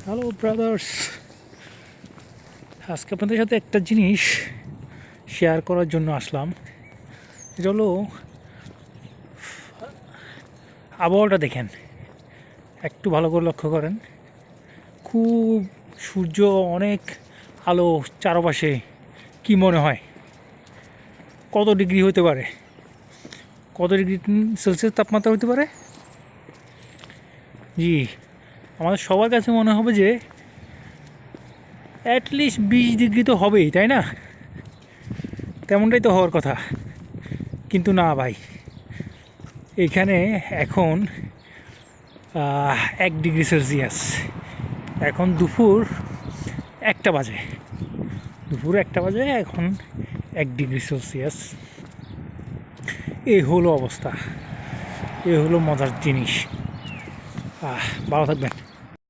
Hello brothers, আজকে আপনাদের সাথে একটা জিনিস শেয়ার করার জন্য আসলাম। এটা হলো আবহাওয়াটা দেখেন, একটু ভালো করে লক্ষ্য করেন। খুব সূর্য, অনেক আলো চারপাশে। কি মনে হয় কত ডিগ্রি হতে পারে? কত ডিগ্রি সেলসিয়াস তাপমাত্রা হতে পারে? জি, আমাদের সবার কাছে মনে হবে যে অ্যাটলিস্ট 20 ডিগ্রি তো হবেই, তাই না? তেমনটাই তো হওয়ার কথা, কিন্তু না ভাই। এখানে এখন 1 ডিগ্রি সেলসিয়াস। এখন দুপুর 1টা বাজে, এখন 1 ডিগ্রি সেলসিয়াস। এই হলো অবস্থা, এই হলো মজার জিনিস। ভালো থাকবেন।